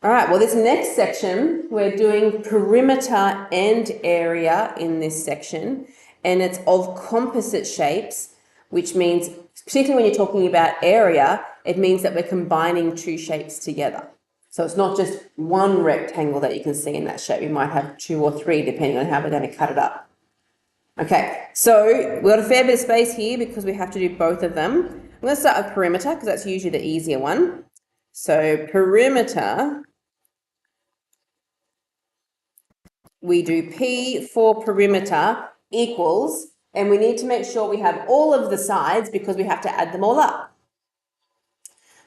All right, well, this next section, we're doing perimeter and area in this section, and it's of composite shapes, which means, particularly when you're talking about area, it means that we're combining two shapes together. So it's not just one rectangle that you can see in that shape. We might have two or three, depending on how we're going to cut it up. Okay, so we've got a fair bit of space here because we have to do both of them. I'm going to start with perimeter because that's usually the easier one. So perimeter, we do P for perimeter equals, and we need to make sure we have all of the sides because we have to add them all up.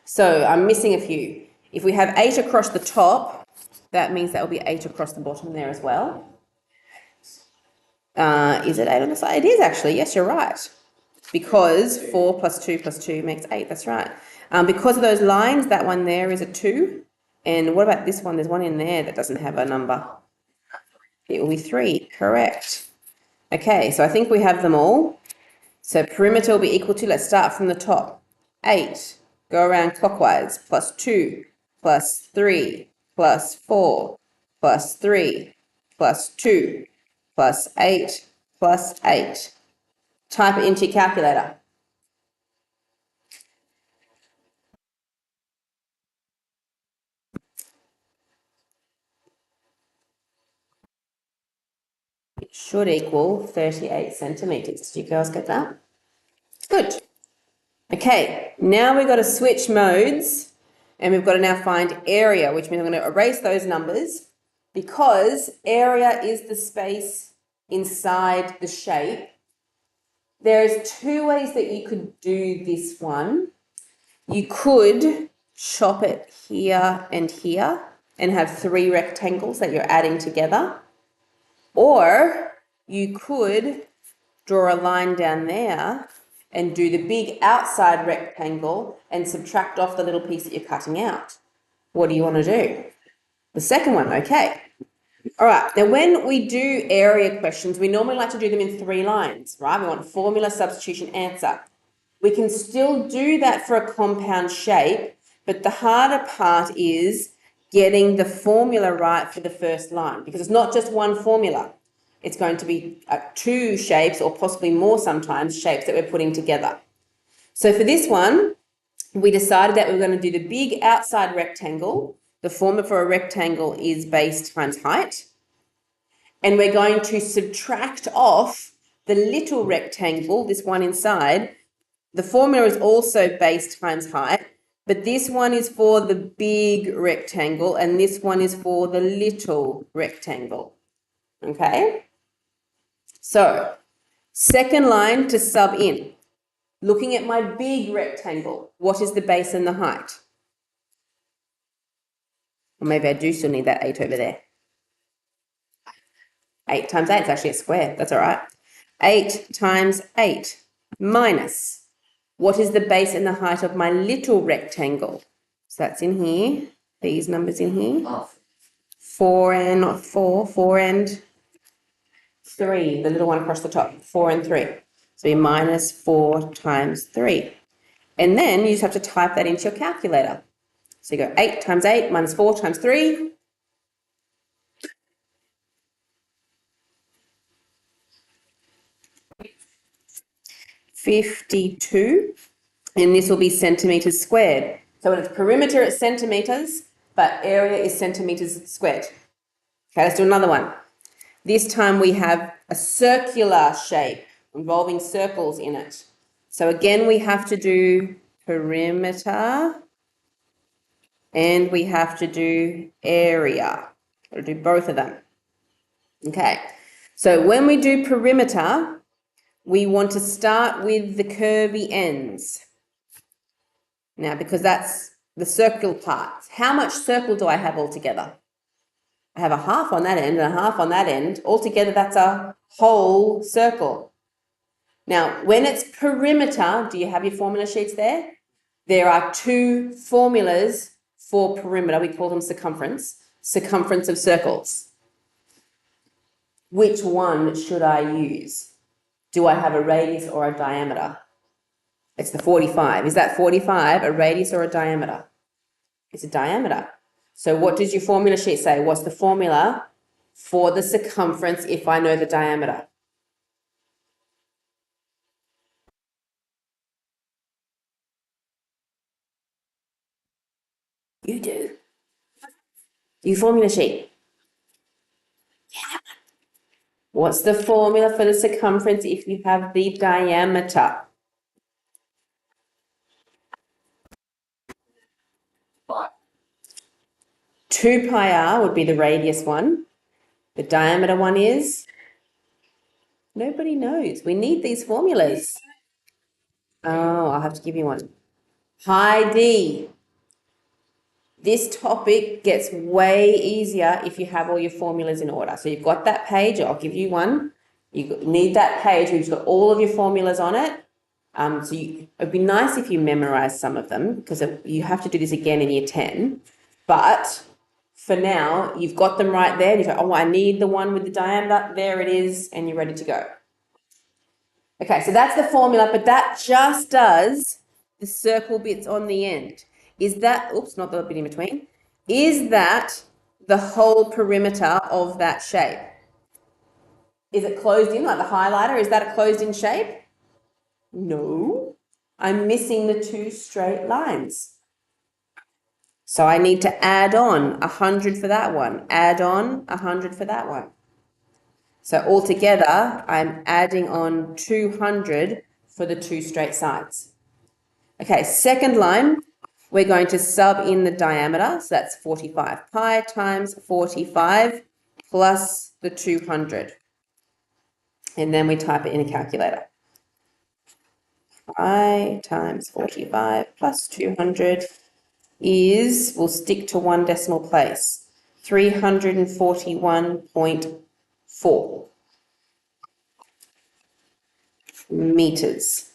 So I'm missing a few. If we have 8 across the top, that means that will be 8 across the bottom there as well. Is it 8 on the side? It is actually, yes, you're right. Because 4 plus 2 plus 2 makes 8, that's right. Because of those lines, that one there is a 2. And what about this one? There's one in there that doesn't have a number. It will be 3, correct. Okay, so I think we have them all. So perimeter will be equal to, let's start from the top. 8, go around clockwise, plus 2, plus 3, plus 4, plus 3, plus 2, plus 8, plus 8. Type it into your calculator. It should equal 38 centimetres. Did you girls get that? Good. Okay, now we've got to switch modes and we've got to now find area, which means I'm going to erase those numbers because area is the space inside the shape. There's two ways that you could do this one. You could chop it here and have 3 rectangles that you're adding together. Or you could draw a line down there and do the big outside rectangle and subtract off the little piece that you're cutting out. What do you want to do? The second one, okay. All right, now when we do area questions, we normally like to do them in 3 lines, right? We want formula, substitution, answer. We can still do that for a compound shape, but the harder part is getting the formula right for the first line because it's not just one formula. It's going to be 2 shapes or possibly more sometimes shapes that we're putting together. So for this one, we decided that we were going to do the big outside rectangle. The formula for a rectangle is base times height. And we're going to subtract off the little rectangle, this one inside. The formula is also base times height, but this one is for the big rectangle and this one is for the little rectangle. Okay? So, second line to sub in. Looking at my big rectangle, what is the base and the height? Or maybe I do still need that 8 over there. 8 times 8 is actually a square. That's all right. 8 times 8 minus. What is the base and the height of my little rectangle? So that's in here. These numbers in here. 4 and not 4. 4 and 3. The little one across the top. 4 and 3. So you minus 4 times 3. And then you just have to type that into your calculator. So you go 8 times 8 minus 4 times 3. $52, and this will be centimetres squared. So when it's perimeter, it's centimetres, but area is centimetres squared. Okay, let's do another one. This time we have a circular shape involving circles in it. So again, we have to do perimeter and we have to do area. Got to do both of them. Okay, so when we do perimeter, we want to start with the curvy ends. Now, because that's the circle part. How much circle do I have altogether? I have a half on that end and a half on that end. Altogether, that's a whole circle. Now, when it's perimeter, do you have your formula sheets there? There are 2 formulas for perimeter. We call them circumference of circles. Which one should I use? Do I have a radius or a diameter? It's the 45. Is that 45 a radius or a diameter? It's a diameter. So what does your formula sheet say? What's the formula for the circumference if I know the diameter? You do. Your formula sheet. What's the formula for the circumference if you have the diameter? 2 pi r would be the radius one. The diameter one is? Nobody knows. We need these formulas. Oh, I'll have to give you one. Pi d. This topic gets way easier if you have all your formulas in order. So you've got that page, I'll give you one. You need that page which has got all of your formulas on it. It'd be nice if you memorize some of them because you have to do this again in year 10. But for now, you've got them right there. You go, oh, I need the one with the diameter. There it is, and you're ready to go. Okay, so that's the formula, but that just does the circle bits on the end. Is that, oops, not the bit in between. Is that the whole perimeter of that shape? Is it closed in, like the highlighter? Is that a closed in shape? No, I'm missing the 2 straight lines. So I need to add on 100 for that one, add on 100 for that one. So altogether, I'm adding on 200 for the 2 straight sides. Okay, second line, we're going to sub in the diameter. So that's 45 pi times 45 plus the 200. And then we type it in a calculator. Pi times 45 plus 200 is, we'll stick to 1 decimal place, 341.4 meters.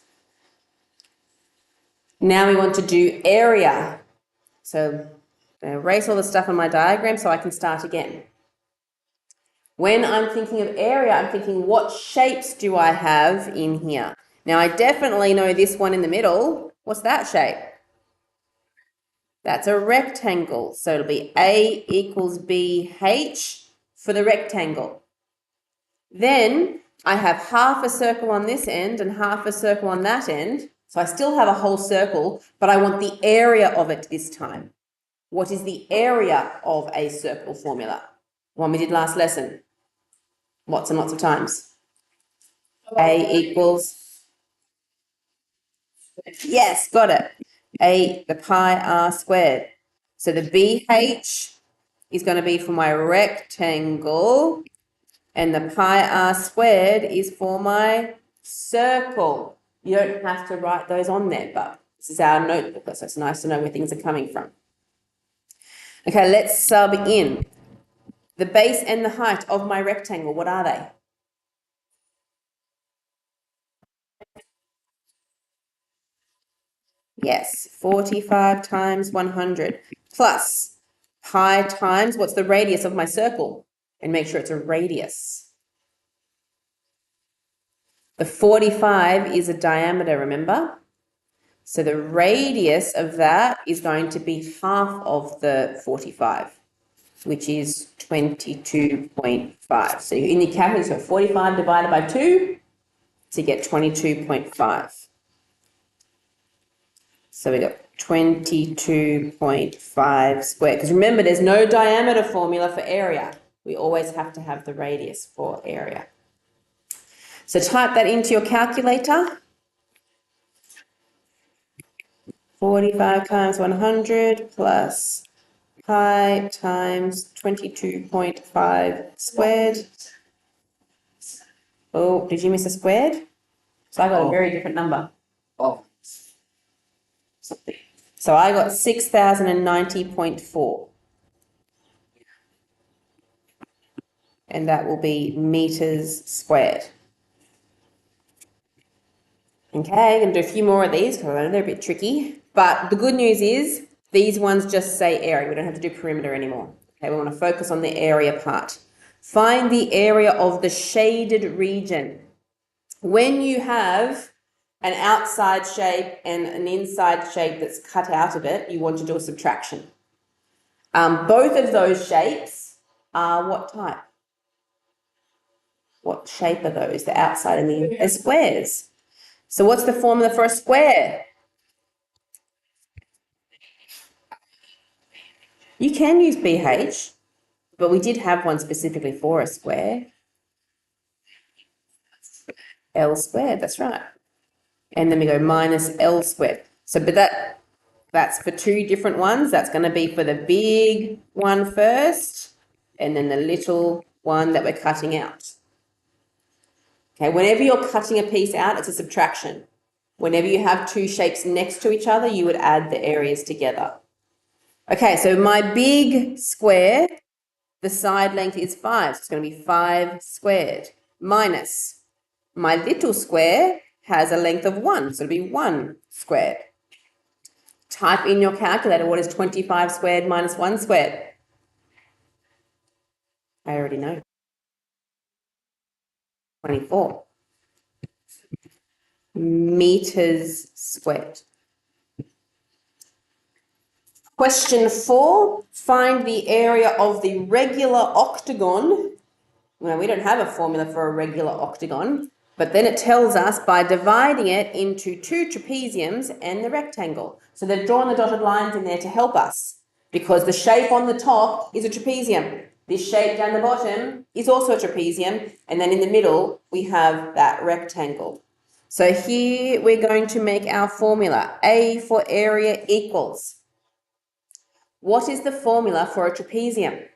Now we want to do area. So erase all the stuff on my diagram so I can start again. When I'm thinking of area, I'm thinking what shapes do I have in here? Now I definitely know this one in the middle. What's that shape? That's a rectangle. So it'll be A equals BH for the rectangle. Then I have half a circle on this end and half a circle on that end. So I still have a whole circle, but I want the area of it this time. What is the area of a circle formula? One we did last lesson. Lots and lots of times. A equals, yes, got it. The pi r squared. So the BH is going to be for my rectangle and the pi r squared is for my circle. You don't have to write those on there, but this is our notebook, so it's nice to know where things are coming from. Okay, let's sub in. The base and the height of my rectangle, what are they? Yes, 45 times 100 plus pi times, what's the radius of my circle? And make sure it's a radius. The 45 is a diameter, remember? So the radius of that is going to be half of the 45, which is 22.5. So in your calculator, so 45 divided by 2 to get 22.5. So we got 22.5 squared. Because remember, there's no diameter formula for area. We always have to have the radius for area. So type that into your calculator. 45 times 100 plus pi times 22.5 squared. Oh, did you miss a squared? So I got a very different number. Oh. So I got 6,090.4. And that will be meters squared. Okay, I'm going to do a few more of these because I know they're a bit tricky. But the good news is these ones just say area. We don't have to do perimeter anymore. Okay, we want to focus on the area part. Find the area of the shaded region. When you have an outside shape and an inside shape that's cut out of it, you want to do a subtraction. Both of those shapes are what type? What shape are those? The outside and the they're squares. So what's the formula for a square? You can use BH, but we did have one specifically for a square. L squared, that's right. And then we go minus L squared. So, but that's for two different ones. That's going to be for the big one first, and then the little one that we're cutting out. Okay, whenever you're cutting a piece out, it's a subtraction. Whenever you have two shapes next to each other, you would add the areas together. Okay, so my big square, the side length is 5, so it's going to be 5 squared, minus my little square has a length of 1, so it'll be 1 squared. Type in your calculator, what is 25 squared minus 1 squared? I already know. 24 meters squared. Question 4, find the area of the regular octagon. Well, we don't have a formula for a regular octagon, but then it tells us by dividing it into two trapeziums and the rectangle. So they've drawn the dotted lines in there to help us because the shape on the top is a trapezium. This shape down the bottom is also a trapezium, and then in the middle we have that rectangle. So here we're going to make our formula. A for area equals. What is the formula for a trapezium?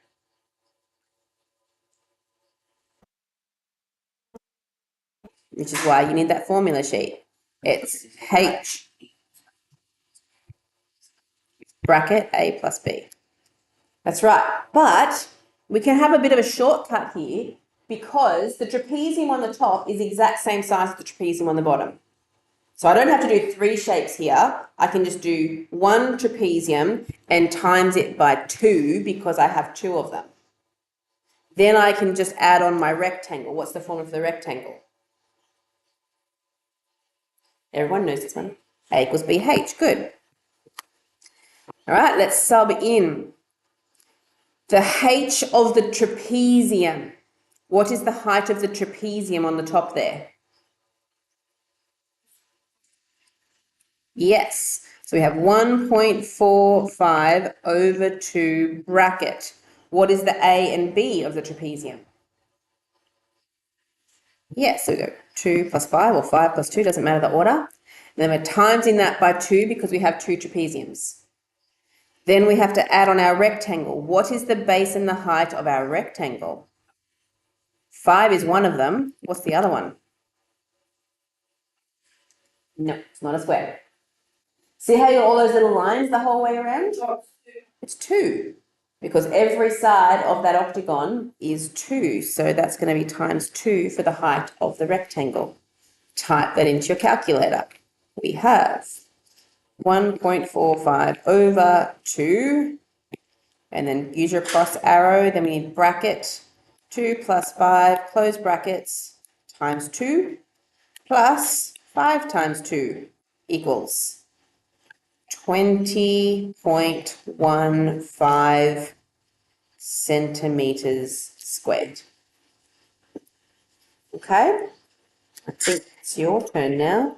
Which is why you need that formula sheet. It's H bracket A plus B. That's right. But we can have a bit of a shortcut here because the trapezium on the top is the exact same size as the trapezium on the bottom. So I don't have to do 3 shapes here. I can just do 1 trapezium and times it by 2 because I have 2 of them. Then I can just add on my rectangle. What's the formula for the rectangle? Everyone knows this one. A equals BH. Good. All right, let's sub in the H of the trapezium. What is the height of the trapezium on the top there? Yes. So we have 1.45 over 2 bracket. What is the A and B of the trapezium? Yes, so we go 2 plus 5 or 5 plus 2, doesn't matter the order. And then we're timesing that by 2 because we have 2 trapeziums. Then we have to add on our rectangle. What is the base and the height of our rectangle? 5 is one of them. What's the other one? No, it's not a square. See how you got all those little lines the whole way around? It's 2 because every side of that octagon is 2. So that's going to be times 2 for the height of the rectangle. Type that into your calculator. We have 1.45 over 2, and then use your cross arrow. Then we need bracket 2 plus 5, close brackets, times 2 plus 5 times 2 equals 20.15 centimeters squared. Okay, I think it's your turn now.